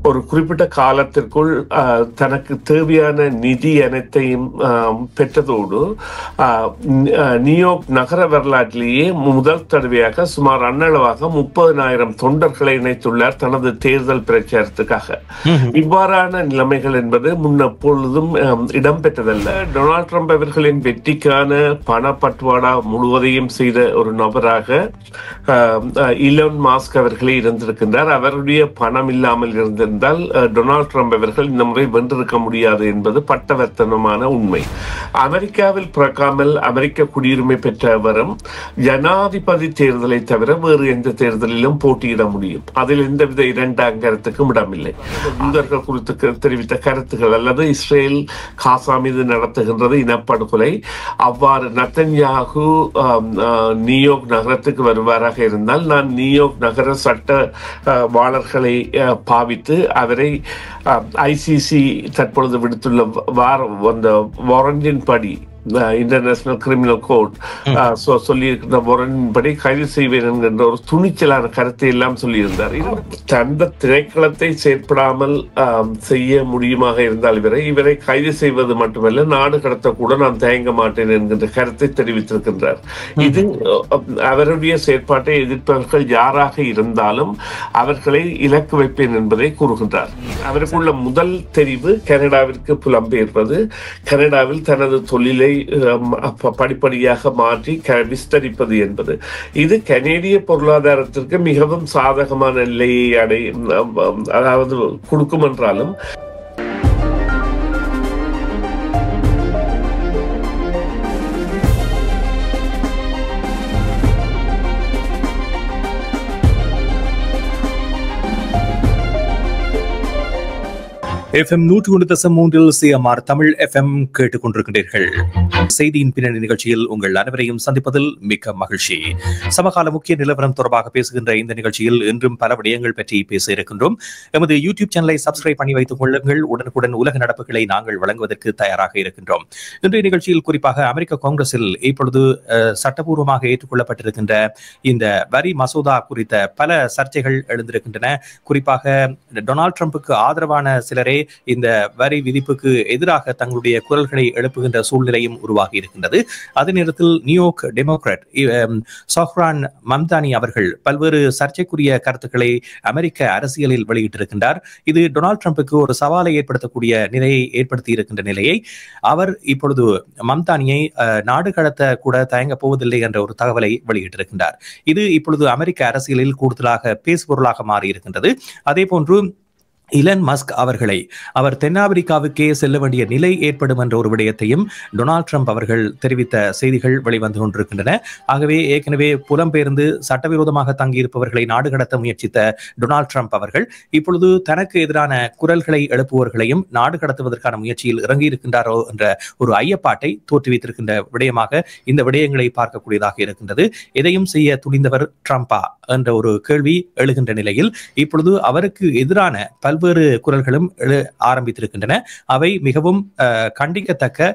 ஒரு குறிப்பிட்ட காலத்திற்குள் தனக்கு தேவையான நிதி அனைத்தையும் பெற்றதோடு நியூயார்க் நகர வரலாற்றிலேயே முதல் தடவையாக சுமார் அன்னளவாக 30,000 தொண்டர்களை இணைத்துள்ளார் தனது தேர்தல் பிரச்சாரத்துக்காக. இவ்வாறான நிலைமைகள் என்பது முன்னெப்பொழுதும் இடம்பெற்றதல்ல. டொனால்ட் ட்ரம்ப் அவர்களின் வெற்றிக்கான பணப்பட்டுவாடா முழுவதையும் செய்த ஒரு நபராக ஈலான் மஸ்க் அவர்களே இருந்திருக்கின்றார். அவருடைய பணம் இல்லாமல் இருந்திருந்தால் டொனால்ட் ட்ரம்ப் அவர்கள் இந்த முறை வென்றிருக்க முடியாது என்பது பட்டவர்த்தனமான உண்மை. அமெரிக்காவில் பிறக்காமல் அமெரிக்க குடியுரிமை பெற்ற அவரும் ஜனாதிபதி தேர்தலை தவிர வேறு எந்த தேர்தலிலும் போட்டியிட முடியும். அதில் எந்தவித இரண்டாம் கருத்துக்கும் இடமில்லை. யூதர்கள் குறித்து தெரிவித்த கருத்துக்கள் அல்லது இஸ்ரேல் காசா மீது நடத்துகின்றது இனப்படுகொலை, அவ்வாறு நெத்தன்யாகு நியூயார்க் நகரத்துக்கு வருவாராக இருந்தால் நான் நியூயார்க் நகர சட்டவாளர்களை பாவித்து அவரை ஐசிசி தற்பொழுது விடுத்துள்ள வாரண்டின் படி இன்டர்நேஷனல் கிரிமினல் கோர்ட் சொல்லியிருக்கிற வாரண்டின்படி கைது செய்வேன் என்கின்ற ஒரு துணிச்சலான கருத்தை எல்லாம் சொல்லியிருந்தார். அந்த திணைக்களத்தை செயற்படாமல் செய்ய முடியுமாக இருந்தால் இவரை கைது செய்வது மட்டுமல்ல நாடு கடத்தக்கூட நான் தயங்க மாட்டேன் என்கின்ற கருத்தை தெரிவித்திருக்கின்றார். இது அவருடைய செயற்பாட்டை எதிர்ப்பவர்கள் யாராக இருந்தாலும் அவர்களை இலக்கு வைப்பேன் என்பதை கூறுகின்றார். அவருக்குள்ள முதல் தெரிவு கனடாவிற்கு புலம்பெயர்ப்பது, கனடாவில் தனது தொழிலை படிப்படியாக மாற்றி விஸ்தரிப்பது என்பது. இது கனேடிய பொருளாதாரத்திற்கு மிகவும் சாதகமான நிலையை அதாவது கொடுக்கும் என்றாலும் FM 101.3 CMR தமிழ் FM கேட்டுக்கொண்டிருக்கின்றீர்கள். செய்தியின் பின்னணி நிகழ்ச்சியில் உங்கள் அனைவரையும் சந்திப்பதில் மிக்க மகிழ்ச்சி. சமகால முக்கிய நிலவரம் தொடர்பாக பேசுகின்ற இந்த நிகழ்ச்சியில் இன்றும் பல விடயங்கள் பற்றி பேச இருக்கின்றோம். எமது யூடியூப் சேனலை சப்ஸ்கிரைப் பண்ணி வைத்துக் கொள்ளுங்கள். உடனுக்குடன் உலக நடப்புகளை நாங்கள் வழங்குவதற்கு தயாராக இருக்கின்றோம். இன்றைய நிகழ்ச்சியில் குறிப்பாக அமெரிக்க காங்கிரஸில் இப்பொழுது சட்டபூர்வமாக ஏற்றுக்கொள்ளப்பட்டிருக்கின்ற இந்த வரி மசோதா குறித்த பல சர்ச்சைகள் எழுந்திருக்கின்றன. குறிப்பாக டொனால்ட் ட்ரம்புக்கு ஆதரவான சிலரே இந்த வரி விதிப்புக்கு எதிராக தங்களுடைய குரல்களை எழுப்புகின்ற சூழ்நிலையும் உருவாகி இருக்கின்றது. அதே நேரத்தில் நியூயார்க் டெமோக்ராட் சோஹ்ரான் மம்தானி அவர்கள் பல்வேறு சர்ச்சைக்குரிய கருத்துக்களை அமெரிக்க அரசியலில் வெளியிட்டிருக்கின்றார். இது டொனால்ட் ட்ரம்புக்கு ஒரு சவாலை ஏற்படுத்தக்கூடிய நிலையை ஏற்படுத்தி இருக்கின்ற நிலையை அவர் இப்பொழுது மம்தானியை நாடு கடத்த கூட தயங்க போவதில்லை என்ற ஒரு தகவலை வெளியிட்டிருக்கின்றார். இது இப்பொழுது அமெரிக்க அரசியலில் கூடுதலாக பேசுபொருளாக மாறி இருக்கின்றது. அதே போன்று ஈலான் மஸ்க் அவர்களை அவர் தென்னாப்பிரிக்காவுக்கே செல்ல வேண்டிய நிலை ஏற்படும் என்ற ஒரு விடயத்தையும் டொனால்ட் ட்ரம்ப் அவர்கள் தெரிவித்த செய்திகள் வெளிவந்து கொண்டிருக்கின்றன. ஆகவே ஏற்கனவே புலம்பெயர்ந்து சட்டவிரோதமாக தங்கியிருப்பவர்களை நாடு கடத்த முயற்சித்த டொனால்ட் ட்ரம்ப் அவர்கள் இப்பொழுது தனக்கு எதிரான குரல்களை எழுப்புவர்களையும் நாடு கடத்துவதற்கான முயற்சியில் இறங்கியிருக்கின்றாரோ என்ற ஒரு ஐயப்பாட்டை தோற்றுவித்திருக்கின்ற விடயமாக இந்த விடயங்களை பார்க்கக்கூடியதாக இருக்கின்றது. எதையும் செய்ய துணிந்தவர் ட்ரம்பா என்ற ஒரு கேள்வி எழுகின்ற நிலையில் இப்பொழுது அவருக்கு எதிரான பல்வேறு குரல்களும் ஆரம்பித்திருக்கின்றன. அவை மிகவும் கண்டிக்கத்தக்க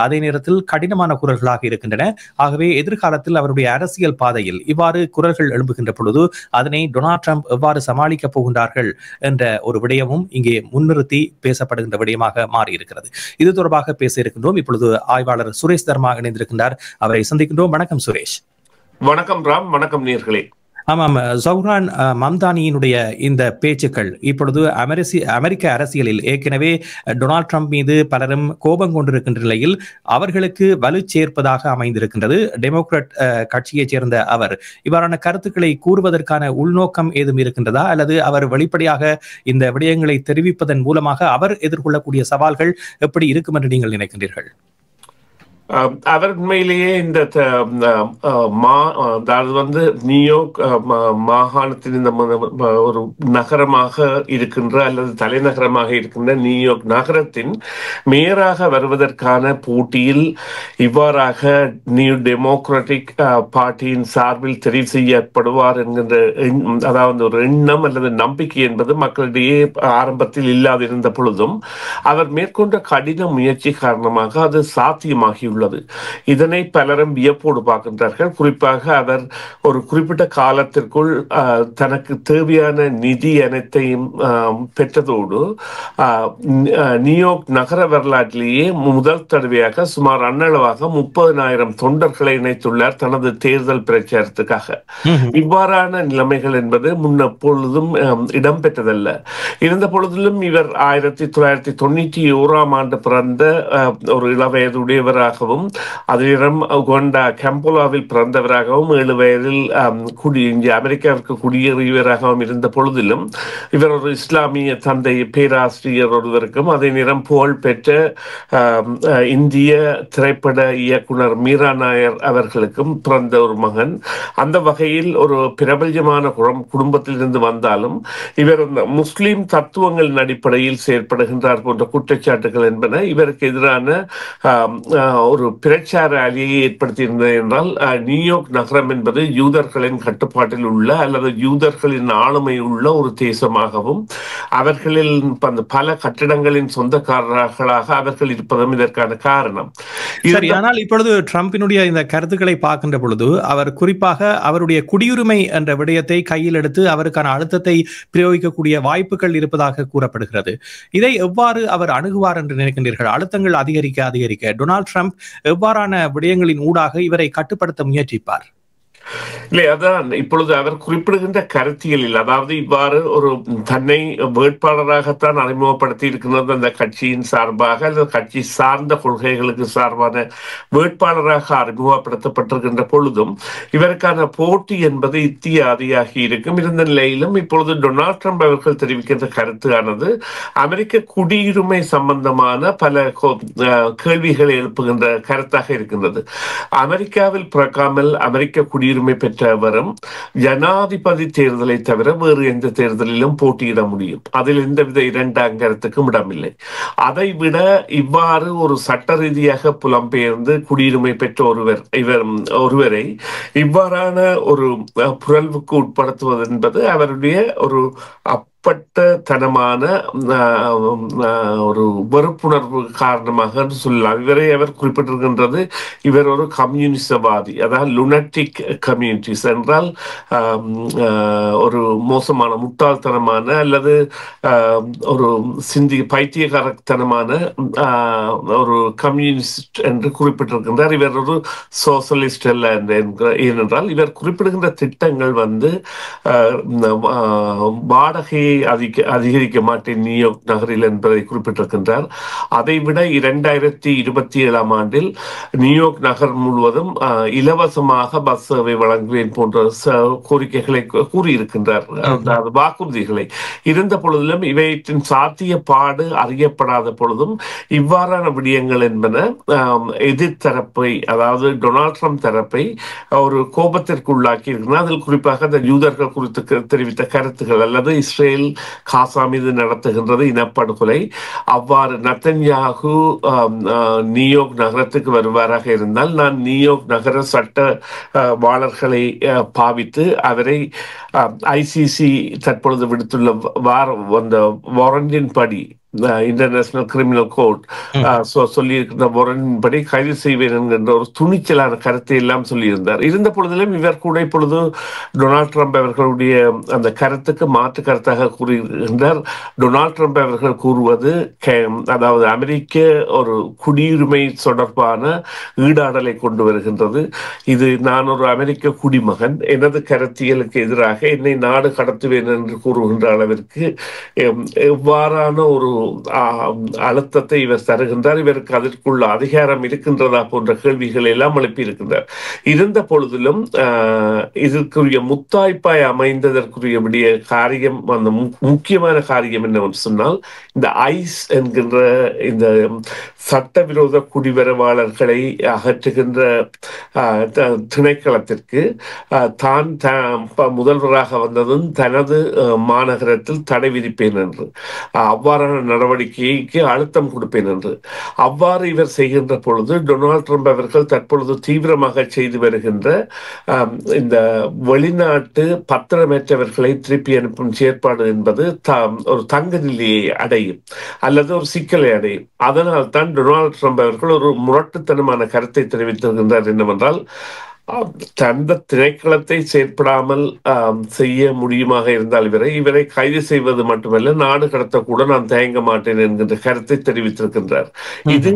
அதே நேரத்தில் கடினமான குரல்களாக இருக்கின்றன. ஆகவே எதிர்காலத்தில் அவருடைய அரசியல் பாதையில் இவ்வாறு குரல்கள் எழும்புகின்ற பொழுது அதனை டொனால்ட் ட்ரம்ப் எவ்வாறு சமாளிக்கப் போகின்றார்கள் என்ற ஒரு விடயமும் இங்கே முன்னிறுத்தி பேசப்படுகின்ற விடயமாக மாறியிருக்கிறது. இது தொடர்பாக பேச இருக்கின்றோம். இப்பொழுது ஆய்வாளர் சுரேஷ் தர்மா இணைந்திருக்கின்றார். அவரை சந்திக்கின்றோம். வணக்கம் சுரேஷ். வணக்கம் ராம். வணக்கம் நேயர்களே. ஆமாம், சௌஹ்ரான் மம்தானியினுடைய இந்த பேச்சுக்கள் இப்பொழுது அமெரிக்க அரசியலில் ஏற்கனவே டொனால்ட் ட்ரம்ப் மீது பலரும் கோபம் கொண்டிருக்கின்ற நிலையில் அவர்களுக்கு வலு சேர்ப்பதாக அமைந்திருக்கின்றது. டெமோக்ராட் கட்சியைச் சேர்ந்த அவர் இவ்வாறான கருத்துக்களை கூறுவதற்கான உள்நோக்கம் ஏதும் இருக்கின்றதா, அல்லது அவர் வெளிப்படையாக இந்த விடயங்களை தெரிவிப்பதன் மூலமாக அவர் எதிர்கொள்ளக்கூடிய சவால்கள் எப்படி இருக்கும் என்று நீங்கள் நினைக்கின்றீர்கள்? அவர் உண்மையிலேயே இந்த நியூயார்க் மாகாணத்தின் இந்த ஒரு நகரமாக இருக்கின்ற அல்லது தலைநகரமாக இருக்கின்ற நியூயார்க் நகரத்தின் மேயராக வருவதற்கான போட்டியில் இவ்வாறாக நியூ டெமோக்ராட்டிக் பார்ட்டியின் சார்பில் தெரிவு செய்யப்படுவார் என்கின்ற அதாவது ஒரு எண்ணம் அல்லது நம்பிக்கை என்பது மக்களிடையே ஆரம்பத்தில் இல்லாதிருந்த பொழுதும் அவர் மேற்கொண்ட கடின முயற்சி காரணமாக அது சாத்தியமாகி மாறியுள்ளது. இதனை பலரும் வியப்போடு பார்க்கின்றார்கள். குறிப்பாக அவர் ஒரு குறிப்பிட்ட காலத்திற்குள் தனக்கு தேவையான நிதி அனைத்தையும் பெற்றதோடு நியூயார்க் நகர வரலாற்றிலேயே முதல் தடவையாக சுமார் அண்ணளவாக 30,000 தொண்டர்களை இணைத்துள்ளார் தனது தேர்தல் பிரச்சாரத்துக்காக. இவ்வாறான நிலைமைகள் என்பது முன்னெப்பொழுதும் இடம்பெற்றதல்ல. இருந்த பொழுதிலும் இவர் 1991 பிறந்த ஒரு இளவயதுடையவராகவும் அதிலும் உகாண்டா கம்போலாவில் பிறந்தவராகவும் 7 வயதில் அமெரிக்காவிற்கு குடியேறியவராகவும் இருந்த பொழுதிலும் இவர் ஒரு இஸ்லாமிய தந்தை பேராசிரியர் ஒருவருக்கும் அதே நேரம் புகழ் பெற்ற இந்திய திரைப்பட இயக்குனர் மீரா நாயர் அவர்களுக்கும் பிறந்த ஒரு மகன். அந்த வகையில் ஒரு பிரபல்யமான குடும்பத்திலிருந்து வந்தாலும் இவர் முஸ்லிம் தத்துவங்களின் அடிப்படையில் செயற்படுகின்றார் போன்ற குற்றச்சாட்டுகள் என்பன இவருக்கு எதிரான ஒரு பிரச்சார அலையை ஏற்படுத்தியிருந்தது. என்றால் நியூயார்க் நகரம் என்பது யூதர்களின் கட்டுப்பாட்டில் உள்ள அல்லது யூதர்களின் ஆளுமை உள்ள ஒரு தேசமாகவும் அவர்களில் பல கட்டிடங்களின் சொந்தக்காரர்களாக அவர்கள் இருப்பதும் இதற்கான காரணம். ஆனால் இப்பொழுது ட்ரம்பினுடைய இந்த கருத்துக்களை பார்க்கின்ற பொழுது அவர் குறிப்பாக அவருடைய குடியுரிமை என்ற விடயத்தை கையில் எடுத்து அவருக்கான அழுத்தத்தை பிரயோகிக்கக்கூடிய வாய்ப்புகள் இருப்பதாக கூறப்படுகிறது. இதை எவ்வாறு அவர் அணுகுவார் என்று நினைக்கின்றீர்கள்? அழுத்தங்கள் அதிகரிக்க டொனால்ட் ட்ரம்ப் எவ்வாறான விடயங்களின் ஊடாக இவரை கட்டுப்படுத்த முயற்சிப்பார்? இல்லை, அதான் இப்பொழுது அவர் குறிப்பிடுகின்ற கருத்தியலில், அதாவது இவ்வாறு ஒரு தன்னை வேட்பாளராகத்தான் அறிமுகப்படுத்தி இருக்கின்றது அந்த கட்சியின் சார்பாக அல்லது கட்சி சார்ந்த கொள்கைகளுக்கு சார்பான வேட்பாளராக அறிமுகப்படுத்தப்பட்டிருக்கின்ற பொழுதும் இவருக்கான போட்டி என்பது இத்தியாதியாகி இருக்கும். இருந்த நிலையிலும் இப்பொழுது டொனால்ட் ட்ரம்ப் அவர்கள் தெரிவிக்கின்ற கருத்தானது அமெரிக்க குடியுரிமை சம்பந்தமான பல கேள்விகளை எழுப்புகின்ற கருத்தாக இருக்கின்றது. அமெரிக்காவில் பிறக்காமல் அமெரிக்க குடியுரிமை பெற்றவரும் ஜனாதிபதி தேர்தலை தவிர வேறு எந்த தேர்தலிலும் போட்டியிட முடியும். அதில் எந்தவித இரண்டாம் கருத்துக்கும் இடமில்லை. அதை விட இவ்வாறு ஒரு சட்ட ரீதியாக புலம்பெயர்ந்து குடியுரிமை பெற்ற ஒருவரை இவ்வாறான ஒரு புரள்வுக்கு உட்படுத்துவது என்பது அவருடைய ஒரு தனமான ஒரு வெறுப்புணர்வு காரணமாக சொல்லலாம். இவரை அவர் குறிப்பிட்டிருக்கின்றது, இவர் ஒரு கம்யூனிசவாதி, அதாவது லுனட்டிக் கம்யூனிட்டிஸ் என்றால் ஒரு மோசமான முட்டாள்தனமான அல்லது ஒரு பைத்தியகாரத்தனமான ஒரு கம்யூனிஸ்ட் என்று குறிப்பிட்டிருக்கின்றார். இவர் ஒரு சோசலிஸ்ட் அல்ல. ஏனென்றால் இவர் குறிப்பிடுகின்ற திட்டங்கள் வாடகையை அதிகரிக்க மாட்டேன் நியூயார்க் நகரில் என்பதை குறிப்பிட்டிருக்கின்றார். அதைவிட 2027 நியூயார்க் நகர் முழுவதும் இலவசமாக பஸ் சேவை வழங்குவேன் போன்ற கோரிக்கைகளை கூறியிருக்கின்றார், வாக்குறுதிகளை. இருந்த பொழுதிலும் இவற்றின் சாத்தியப்பாடு அறியப்படாத பொழுதும் இவ்வாறான விடயங்கள் என்பன எதிர்த்தரப்பை, அதாவது டொனால்ட் ட்ரம்ப் தரப்பை ஒரு கோபத்திற்கு உள்ளாக்கி இருக்கிறார். அதில் குறிப்பாக அந்த யூதர்கள் குறித்து தெரிவித்த கருத்துக்கள் அல்லது இஸ்ரேல் காசா மீது நடத்துகின்றது இனப்படுகொலை. அவ்வாறு நெத்தன்யாகு நியூயார்க் நகரத்துக்கு வருவாராக இருந்தால் நான் நியூயார்க் நகர சட்டவாளர்களை பாவித்து அவரை ஐசிசி தற்பொழுது விடுத்துள்ள வாரண்டின் படி இன்டர்நேஷனல் கிரிமினல் கோர்ட் சொல்லியிருக்கிற முரணின்படி கைது செய்வேன் என்கின்ற ஒரு துணிச்சலான கருத்தை எல்லாம் சொல்லியிருந்தார். இருந்த பொழுதிலும் இவர் கூட இப்பொழுது டொனால்ட் ட்ரம்ப் அவர்களுடைய அந்த கருத்துக்கு மாற்று கருத்தாக கூறுகின்றார். டொனால்ட் ட்ரம்ப் அவர்கள் கூறுவது, அதாவது அமெரிக்க ஒரு குடியுரிமை தொடர்பான ஈடாடலை கொண்டு வருகின்றது. இது நான் ஒரு அமெரிக்க குடிமகன், எனது கருத்தியலுக்கு எதிராக என்னை நாடு கடத்துவேன் என்று கூறுகின்ற அளவிற்கு எவ்வாறான ஒரு அழுத்தத்தை இவர் தருகின்றார். இவருக்கு அதற்குள்ள அதிகாரம் இருக்கின்றதா போன்ற கேள்விகளை எல்லாம் எழுப்பி இருக்கின்றார். இருந்த பொழுதிலும் இதற்குரிய முத்தாய்ப்பாய் அமைந்ததற்குரிய காரியம், அந்த முக்கியமான காரியம் என்னவென்று சொன்னால், இந்த ஐஸ் என்கின்ற இந்த சட்டவிரோத குடிவரவாளர்களை அகற்றுகின்ற திணைக்களத்திற்கு தான் முதல்வராக வந்ததும் தனது மாநகரத்தில் தடை விதிப்பேன் என்று அவ்வாறான நடவடிக்கைக்கு அழுத்தம் கொடுப்பேன் என்று. அவ்வாறு இவர் செய்கின்ற பொழுது டொனால்ட் ட்ரம்ப் அவர்கள் தற்பொழுது தீவிரமாக செய்து வருகின்ற இந்த வெளிநாட்டு பத்திரமற்றவர்களை திருப்பி அனுப்பும் செயற்பாடு என்பது ஒரு தங்க நிலையை அடையும் அல்லது ஒரு சிக்கலை அடையும். அதனால் தான் டொனால்ட் ட்ரம்ப் அவர்கள் ஒரு முரட்டுத்தனமான கருத்தை தெரிவித்திருக்கின்றார். என்னவென்றால், அந்த திணைக்களத்தை செயற்படாமல் செய்ய முடியுமாக இருந்தால் இவரை கைது செய்வது மட்டுமல்ல, நாடு கடத்தக்கூட நான் தயங்க மாட்டேன் என்கின்ற கருத்தை தெரிவித்திருக்கின்றார். இது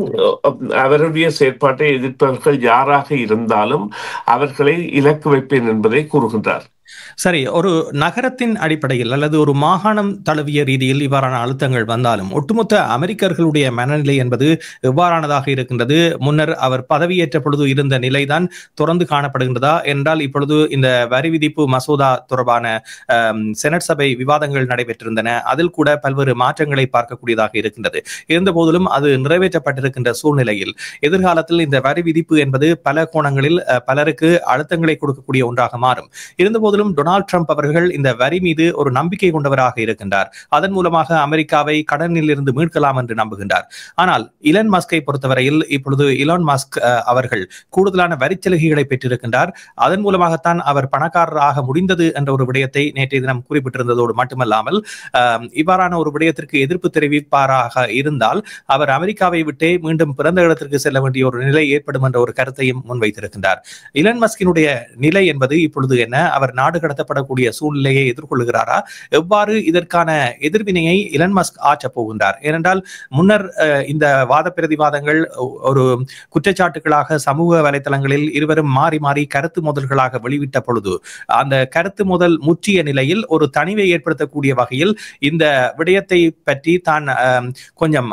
அவருடைய செயற்பாட்டை எதிர்ப்பவர்கள் யாராக இருந்தாலும் அவர்களை இலக்கு வைப்பேன் என்பதை கூறுகின்றார். சரி, ஒரு நகரத்தின் அடிப்படையில் அல்லது ஒரு மாகாணம் தழுவிய ரீதியில் இவ்வாறான அழுத்தங்கள் வந்தாலும் ஒட்டுமொத்த அமெரிக்கர்களுடைய மனநிலை என்பது எவ்வாறானதாக இருக்கின்றது? முன்னர் அவர் பதவியேற்ற பொழுது இருந்த நிலைதான் தொடர்ந்து காணப்படுகின்றதா என்றால், இப்பொழுது இந்த வரி விதிப்பு மசோதா தொடர்பான செனட் சபை விவாதங்கள் நடைபெற்றிருந்தன. அதில் கூட பல்வேறு மாற்றங்களை பார்க்கக்கூடியதாக இருக்கின்றது. இருந்த போதிலும் அது நிறைவேற்றப்பட்டிருக்கின்ற சூழ்நிலையில் எதிர்காலத்தில் இந்த வரி விதிப்பு என்பது பல கோணங்களில் பலருக்கு அழுத்தங்களை கொடுக்கக்கூடிய ஒன்றாக மாறும். இருந்தபோதிலும் டொனால்ட் ட்ரம்ப் அவர்கள் இந்த வரி மீது ஒரு நம்பிக்கை கொண்டவராக இருக்கின்றார். அதன் மூலமாக அமெரிக்காவை கடனில் இருந்து மீட்கலாம் என்று நம்புகின்றார். ஆனால் இலன் மஸ்கை பொறுத்தவரையில் இப்பொழுது இலான் மஸ்க் அவர்கள் கூடுதலான வரிச்சலுகைகளை பெற்றிருக்கின்றார். அதன் மூலமாகத்தான் அவர் பணக்காரராக முடிந்தது என்ற ஒரு விடயத்தை நேற்றைய தினம் குறிப்பிட்டிருந்ததோடு மட்டுமல்லாமல், இவ்வாறான ஒரு விடயத்திற்கு எதிர்ப்பு தெரிவிப்பாராக இருந்தால் அவர் அமெரிக்காவை விட்டே மீண்டும் பிறந்த இடத்திற்கு செல்ல வேண்டிய ஒரு நிலை ஏற்படும் என்ற ஒரு கருத்தையும் முன்வைத்திருக்கின்றார். இலன் மஸ்கினுடைய நிலை என்பது இப்பொழுது என்ன? அவர் நாடு கடத்தப்படக்கூடிய சூழ்நிலையை எதிர்கொள்கிறாரா? எவ்வாறு இதற்கான எதிர்வினையை இலன் மஸ்க் ஆற்றப் போகின்றார்? ஏனென்றால் முன்னர் இந்த வாத பிரதிவாதங்கள் ஒரு குற்றச்சாட்டுகளாக சமூக வலைதளங்களில் இருவரும் மாறி மாறி கருத்து மோதல்களாக வெளிவிட்ட பொழுது அந்த கருத்து மோதல் முற்றிய நிலையில் ஒரு தனிவை ஏற்படுத்தக்கூடிய வகையில் இந்த விடயத்தை பற்றி தான் கொஞ்சம்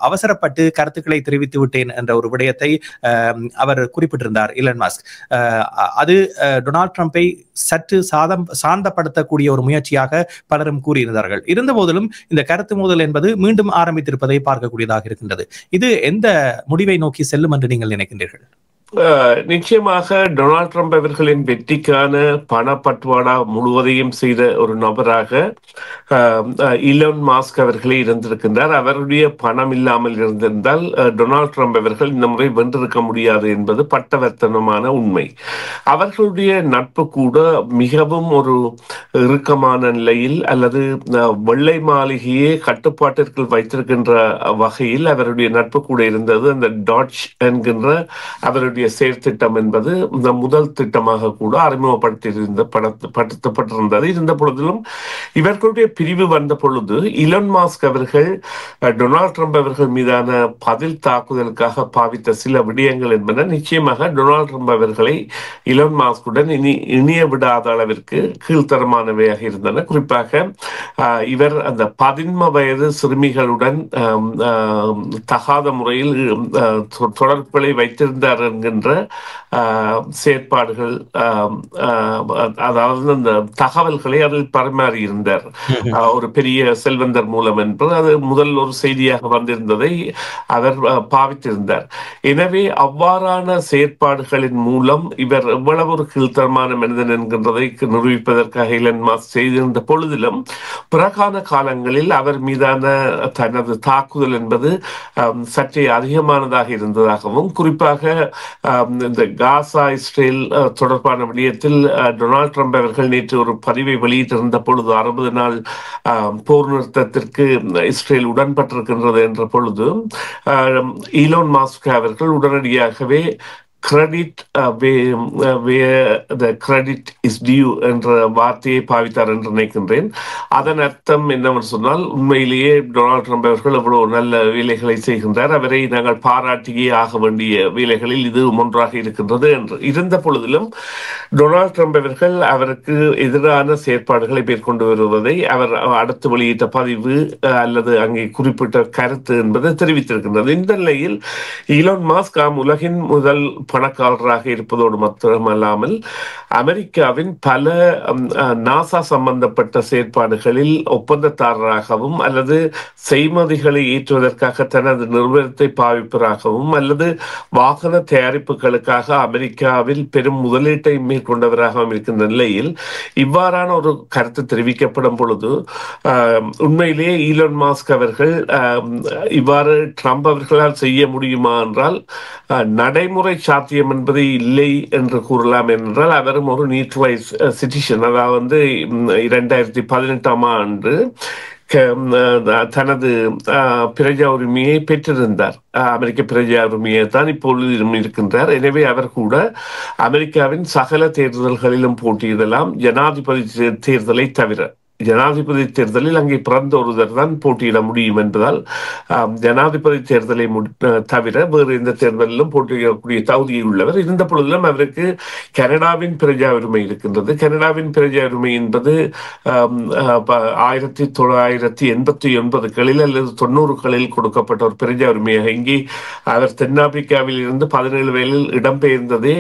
அவசரப்பட்டு கருத்துக்களை தெரிவித்து விட்டேன் என்ற ஒரு விடயத்தை அவர் குறிப்பிட்டிருந்தார் இலன் மஸ்க். அது டொனால்ட் ட்ரம்பை சற்று சாந்தப்படுத்தக்கூடிய ஒரு முயற்சியாக பலரும் கூறியிருந்தார்கள். இருந்த போதிலும் இந்த கருத்து மோதல் என்பது மீண்டும் ஆரம்பித்திருப்பதை பார்க்கக்கூடியதாக இருக்கின்றது. இது எந்த முடிவை நோக்கி செல்லும் என்று நீங்கள் நினைக்கின்றீர்கள்? நிச்சயமாக டொனால்ட் ட்ரம்ப் அவர்களின் வெற்றிக்கான பணப்பட்டுவாடா முழுவதையும் செய்த ஒரு நபராக இலான் மஸ்க் அவர்களே இருந்திருக்கின்றார். அவருடைய பணம் இல்லாமல் இருந்திருந்தால் டொனால்ட் ட்ரம்ப் அவர்கள் இந்த முறை வென்றிருக்க முடியாது என்பது பட்டவர்த்தனமான உண்மை. அவர்களுடைய நட்பு கூட மிகவும் ஒரு இறுக்கமான நிலையில் அல்லது வெள்ளை மாளிகையே கட்டுப்பாட்டிற்குள் வைத்திருக்கின்ற வகையில் அவருடைய நட்பு கூட இருந்தது. அந்த டாட்ஜ் என்கின்ற அவருடைய செயற்திட்டம் என்பது இந்த முதல் திட்டமாக கூட அறிமுகப்படுத்தப்பட்டிருந்தது. இருந்த பொழுதிலும் இவர்களுடைய பிரிவு வந்த பொழுது இலான் மஸ்க் அவர்கள் டொனால்ட் ட்ரம்ப் அவர்கள் மீதான பதில் தாக்குதலுக்காக பாவித்த சில விடயங்கள் என்பன நிச்சயமாக டொனால்ட் ட்ரம்ப் அவர்களை இலான் மஸ்குடன் இணைய விடாத அளவிற்கு கீழ்த்தரமானவையாக இருந்தன. குறிப்பாக இவர் அந்த 13 வயது சிறுமிகளுடன் தகாத முறையில் தொடர்புகளை வைத்திருந்தார் என்கின்ற செயற்பாடுகள், அதாவது அந்த தகவல்களை அதில் பரிமாறி இருந்தார் ஒரு பெரிய செல்வந்தர் மூலம் என்பது அது முதல் ஒரு செய்தியாக வந்திருந்ததை அவர் பாவித்திருந்தார். எனவே அவ்வாறான செயற்பாடுகளின் மூலம் இவர் எவ்வளவு ஒரு கீழ்த்தரமான மனிதன் என்கின்றதை நிரூபிப்பதற்காக இலான் மஸ்க் செய்திருந்த பொழுதிலும் பிறகான காலங்களில் அவர் மீதான தனது தாக்குதல் என்பது சற்றே அதிகமானதாக இருந்ததாகவும், குறிப்பாக இந்த காசா இஸ்ரேல் தொடர்பான விடயத்தில் டொனால்ட் ட்ரம்ப் அவர்கள் நேற்று ஒரு பதிவை வெளியிட்டிருந்த பொழுது 60 நாள் போர் நிறுத்தத்திற்கு இஸ்ரேல் உடன்பட்டிருக்கின்றது என்ற பொழுது இலான் மஸ்க் அவர்கள் உடனடியாகவே கிரெடிட் கிரெடிட் இஸ் டியூ என்ற வார்த்தையை பாவித்தார் என்று நினைக்கின்றேன். அதன் அர்த்தம் என்னவென்று சொன்னால், உண்மையிலேயே டொனால்ட் ட்ரம்ப் அவர்கள் எவ்வளவு நல்ல வேலைகளை செய்கின்றார், அவரை நாங்கள் பாராட்டியே ஆக வேண்டிய வேலைகளில் இது ஒன்றாக இருக்கின்றது என்று. இருந்த பொழுதிலும் டொனால்ட் ட்ரம்ப் அவர்கள் அவருக்கு எதிரான செயற்பாடுகளை மேற்கொண்டு வருவதை அவர் அடுத்து வெளியிட்ட பதிவு அல்லது அங்கே குறிப்பிட்ட கருத்து என்பது தெரிவித்திருக்கின்றது. இந்த நிலையில் இலான் மஸ்க் உலகின் முதல் பணக்காரராக இருப்பதோடு மாத்திரமல்லாமல் அமெரிக்காவின் பல நாசா சம்பந்தப்பட்ட செயற்பாடுகளில் ஒப்பந்ததாரராகவும் அல்லது செய்மதிகளை ஏற்றுவதற்காக தனது நிறுவனத்தை பாவிப்பதாகவும் அல்லது வாகன தயாரிப்புகளுக்காக அமெரிக்காவில் பெரும் முதலீட்டை மேற்கொண்டவராகவும் இருக்கின்ற நிலையில் இவ்வாறான ஒரு கருத்து தெரிவிக்கப்படும் பொழுது உண்மையிலேயே ஈலன் மாஸ்க் அவர்கள் இவ்வாறு ட்ரம்ப் அவர்களால் செய்ய முடியுமா என்றால் நடைமுறை சாத்தியம் என்பது இல்லை என்று கூறலாம். என்றால் அவரும் ஒரு நியூட்ரலைஸ் சிட்டிசன், அதாவது 2018 ஆண்டு தனது பிரஜா உரிமையை பெற்றிருந்தார். அமெரிக்க பிரஜா உரிமையை தான் இப்பொழுது இருக்கின்றார். எனவே அவர் கூட அமெரிக்காவின் சகல தேர்தல்களிலும் போட்டியிடலாம், ஜனாதிபதி தேர்தலை தவிர. ஜனாதிபதி தேர்தலில் அங்கே பிறந்த ஒருவர் தான் போட்டியிட முடியும் என்பதால் ஜனாதிபதி தேர்தலை தவிர வேறு எந்த தேர்தலிலும் போட்டியிடக்கூடிய தகுதியை உள்ளவர். இருந்த பொழுதிலும் அவருக்கு கனடாவின் பிரஜா உரிமை இருக்கின்றது. கனடாவின் பிரஜா உரிமை என்பது 1989 அல்லது 90களில் கொடுக்கப்பட்ட ஒரு பிரஜா உரிமையாக, இங்கே அவர் தென்னாப்பிரிக்காவில் இருந்து 17 வயதில் இடம்பெயர்ந்ததே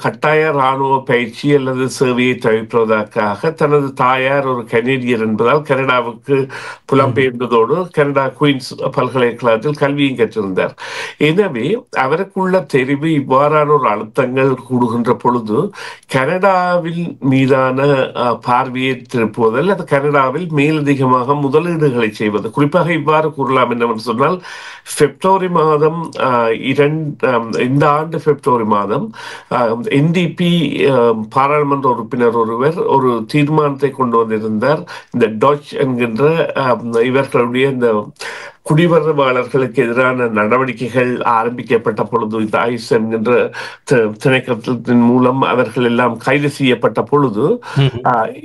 கட்டாய இராணுவ பயிற்சி அல்லது சேவையை தவிர்ப்பதற்காக. தனது தாயார் ஒரு கனேடியர் என்பதால் கனடாவுக்கு புலம்பெயர்ந்ததோடு கனடா குயின்ஸ் பல்கலைக்கழகத்தில் கல்வியும் கற்றிருந்தார். எனவே அவருக்குள்ள தெரிவு இவ்வாறான ஒரு அழுத்தங்கள் கூடுகின்ற பொழுது கனடாவில் மீதான பார்வையை திருப்புவதில் அது கனடாவில் மேலதிகமாக முதலீடுகளை செய்வது, குறிப்பாக இவ்வாறு கூறலாம் என்னவென்று சொன்னால், பிப்ரவரி மாதம் இந்த ஆண்டு பிப்ரவரி மாதம் NDP பாராளுமன்ற உறுப்பினர் ஒருவர் ஒரு தீர்மானத்தை கொண்டு வந்திருந்தார். இந்த டாச் என்கின்ற இவர்களுடைய இந்த குடிவரவாளர்களுக்கு எதிரான நடவடிக்கைகள் ஆரம்பிக்கப்பட்ட பொழுது, இந்த ஐஸ் என்கின்ற திணைக்களத்தின் மூலம் அவர்கள் எல்லாம் கைது செய்யப்பட்ட பொழுது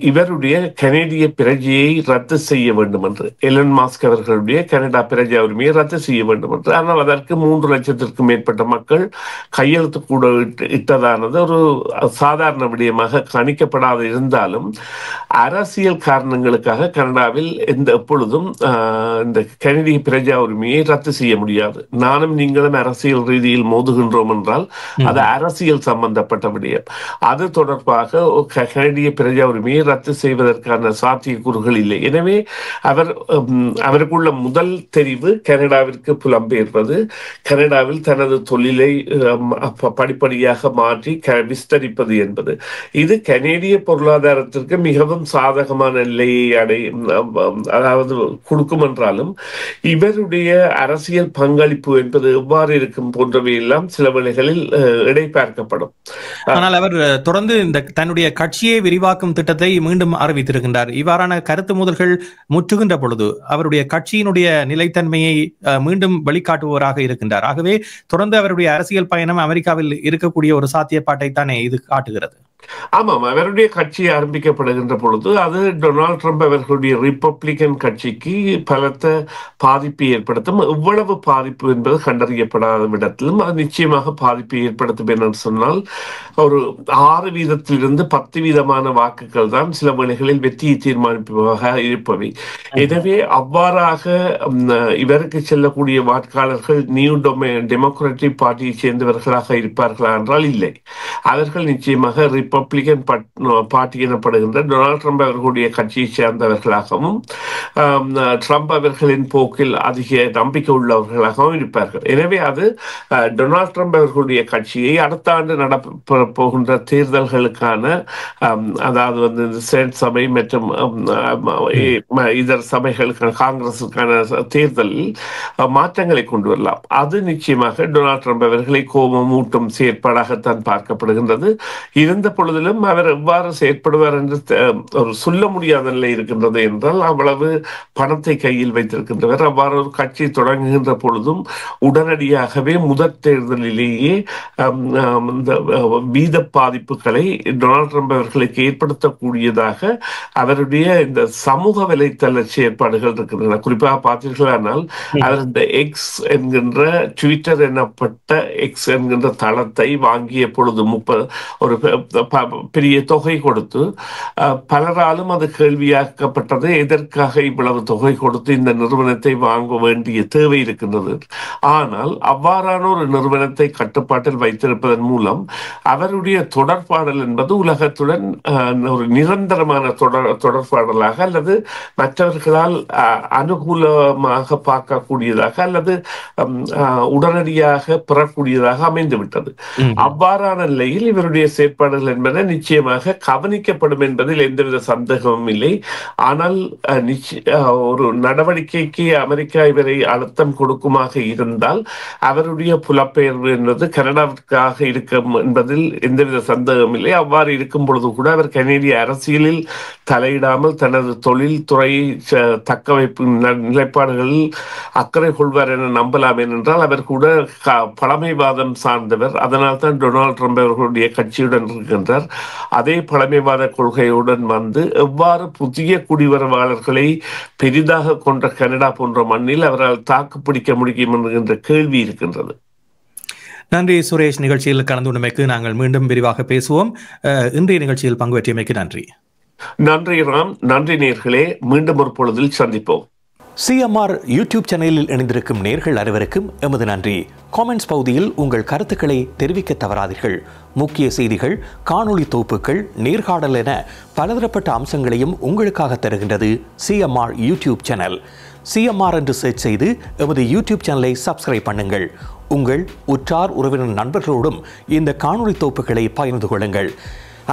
இவருடைய கனேடிய பிரஜையை ரத்து செய்ய வேண்டும் என்று, எலன் மாஸ்க் அவர்களுடைய கனடா பிரஜா உரிமையை ரத்து செய்ய வேண்டும் என்று. ஆனால் அதற்கு 3 லட்சத்திற்கும் மேற்பட்ட மக்கள் கையெழுத்து கூட இட்டதானது ஒரு சாதாரண விடயமாக கணிக்கப்படாது. இருந்தாலும் அரசியல் காரணங்களுக்காக கனடாவில் எப்பொழுதும் இந்த கனடிய பிரஜா உரிமையை ரத்து செய்ய முடியாது. நானும் நீங்களும் அரசியல் ரீதியில் மோதுகின்றோம் என்றால் அது அரசியல் சம்பந்தப்பட்ட விடயம். அது தொடர்பாக கனடிய பிரஜா உரிமையை ரத்து செய்வதற்கான சாத்தியக்கூறுகள் இல்லை. எனவே அவருக்குள்ள முதல் தெரிவு கனடாவிற்கு புலம்பெயர்வது, கனடாவில் தனது தொழிலை படிப்படியாக மாற்றி விஸ்தரிப்பது என்பது. இது கனேடிய பொருளாதாரத்திற்கு மிகவும் சாதகமான நிலையை அதாவது கொடுக்கும் என்றாலும் இவருடைய அரசியல் பங்களிப்பு என்பது எவ்வாறு இருக்கும் போன்றவை எல்லாம் சில வேளைகளில் எடைபார்க்கப்படும். ஆனால் அவர் தொடர்ந்து இந்த தன்னுடைய கட்சியை விரிவாக்கும் திட்டத்தை மீண்டும் அறிவித்திருக்கின்றார். இவ்வாறான கருத்து மோதல்கள் முற்றுகின்ற பொழுது அவருடைய கட்சியினுடைய நிலைத்தன்மையை மீண்டும் வெளிக்காட்டுபவராக இருக்கின்றார். ஆகவே தொடர்ந்து அவருடைய அரசியல் பயணம் அமெரிக்காவில் இருக்கக்கூடிய ஒரு சாத்தியப்பாட்டை தானே இது காட்டுகிறது. ஆமாம், அவருடைய கட்சி ஆரம்பிக்கப்படுகின்ற பொழுது அது டொனால்ட் ட்ரம்ப் அவர்களுடைய ரிப்பப்ளிகன் கட்சிக்கு பலத்த பாதிப்பை ஏற்படுத்தும். எவ்வளவு பாதிப்பு என்பது கண்டறியப்படாத விடத்திலும் அது நிச்சயமாக பாதிப்பை ஏற்படுத்தும். என்று சொன்னால் ஒரு 6% 10% வாக்குகள் தான் சில வேளைகளில் வெற்றியை தீர்மானிப்பதாக இருப்பவை. எனவே அவ்வாறாக இவருக்கு செல்லக்கூடிய வாக்காளர்கள் நியூ டெமோக்ராட்டிக் பார்ட்டியை சேர்ந்தவர்களாக இருப்பார்களா என்றால் இல்லை. அவர்கள் நிச்சயமாக ரிப்பப்ளிகன் பார்ட்டி எனப்படுகின்ற டொனால்ட் ட்ரம்ப் அவர்களுடைய கட்சியை சேர்ந்தவர்களாகவும் ட்ரம்ப் அவர்களின் போக்கில் அதிக நம்பிக்கை உள்ளவர்களாகவும் இருப்பார்கள். எனவே அது டொனால்ட் ட்ரம்ப் அவர்களுடைய கட்சியை அடுத்த ஆண்டு நடப்போகின்ற தேர்தல்களுக்கான, அதாவது செனட் சபை மற்றும் இதர சபைகளுக்கான காங்கிரசுக்கான தேர்தலில் மாற்றங்களை கொண்டு வரலாம். அது நிச்சயமாக டொனால்ட் ட்ரம்ப் அவர்களை கோபமூட்டும் செயற்பாடாகத்தான் பார்க்கப்படுகின்றது. இருந்த பொழுதிலும் அவர் எவ்வாறு செயற்படுவார் என்று ஒரு சொல்ல முடியாத நிலை இருக்கின்றது. என்றால் அவ்வளவு பணத்தை கையில் வைத்திருக்கின்றவர். அவ்வாறு ஒரு கட்சி தொடங்குகின்ற பொழுதும் உடனடியாகவே முதற் தேர்தலிலேயே வீத பாதிப்புகளை டொனால்ட் ட்ரம்ப் அவர்களுக்கு ஏற்படுத்தக்கூடியதாக அவருடைய இந்த சமூக வலைத்தள செயற்பாடுகள் இருக்கின்றன. குறிப்பாக பார்த்தீர்களானால் அவர் இந்த எக்ஸ் என்கின்ற ட்விட்டர் எனப்பட்ட எக்ஸ் என்கின்ற தளத்தை வாங்கிய பொழுது பெரிய தொகை கொடுத்து பலராலும் அது கேள்வியாக்கப்பட்டது. எதற்காக இவ்வளவு தொகை கொடுத்து இந்த நிறுவனத்தை வாங்க வேண்டிய தேவை இருக்கின்றது? ஆனால் அவ்வாறான ஒரு நிறுவனத்தை கட்டுப்பாட்டில் வைத்திருப்பதன் மூலம் அவருடைய தொடர்பாடல் என்பது உலகத்துடன் ஒரு நிரந்தரமான தொடர்பாடலாக அல்லது மற்றவர்களால் அனுகூலமாக பார்க்கக்கூடியதாக அல்லது உடனடியாக பெறக்கூடியதாக அமைந்துவிட்டது. அவ்வாறான நிலையில் இவருடைய செயற்பாடுகள் என்பது நிச்சயமாக கவனிக்கப்படும் என்பதில் எந்தவித சந்தேகமும் இல்லை. ஆனால் ஒரு நடவடிக்கைக்கு அமெரிக்கா இவரை அழுத்தம் கொடுக்குமாக இருந்தால் அவருடைய புலப்பெயர்வு என்பது கனடாவிற்காக இருக்கும் என்பதில் எந்தவித சந்தேகமும் இல்லை. அவ்வாறு இருக்கும் பொழுது கூட அவர் கனேடிய அரசியலில் தலையிடாமல் தனது தொழில்துறை தக்கவைப்பு நிலைப்பாடுகளில் அக்கறை கொள்வார் என நம்பலாம். ஏனென்றால் அவர் கூட பழமைவாதம் சார்ந்தவர். அதனால் தான் டொனால்ட் ட்ரம்ப் அவர்களுடைய கட்சியுடன் இருக்கின்றார். அதே பழமைவாத கொள்கையுடன் வந்து எவ்வாறு புதிய குடிவரவாளர்களை பெரிதாக கொண்ட கனடா போன்ற மண்ணில் அவரால் தாக்குப்பிடிக்க முடியும் என்கின்ற கேள்வி இருக்கின்றது. நன்றி சுரேஷ். நிகழ்ச்சியில் கலந்து கொண்டமைக்கு நாங்கள் மீண்டும் விரிவாக பேசுவோம். இன்றைய நிகழ்ச்சியில் பங்கு பெற்றமைக்கு நன்றி. நன்றி ராம். நன்றி நேர்களே. மீண்டும் ஒரு பொழுதில் சந்திப்போம். சிஎம்ஆர் யூடியூப் சேனலில் இணைந்திருக்கும் நேர்கள் அனைவருக்கும் எமது நன்றி. காமெண்ட்ஸ் பகுதியில் உங்கள் கருத்துக்களை தெரிவிக்க தவறாதீர்கள். முக்கிய செய்திகள், காணொளி தொகுப்புகள், நேர்காணல் என பலதரப்பட்ட அம்சங்களையும் உங்களுக்காக தருகின்றது சிஎம்ஆர் யூடியூப் சேனல். சிஎம்ஆர் என்று சர்ச் செய்து எமது யூடியூப் சேனலை சப்ஸ்கிரைப் பண்ணுங்கள். உங்கள் உற்றார் உறவினர் நண்பர்களோடும் இந்த காணொளி தொகுப்புகளை பகிர்ந்து கொள்ளுங்கள்.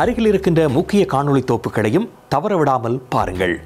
அருகில் இருக்கின்ற முக்கிய காணொளி தொகுப்புகளையும் தவறவிடாமல் பாருங்கள்.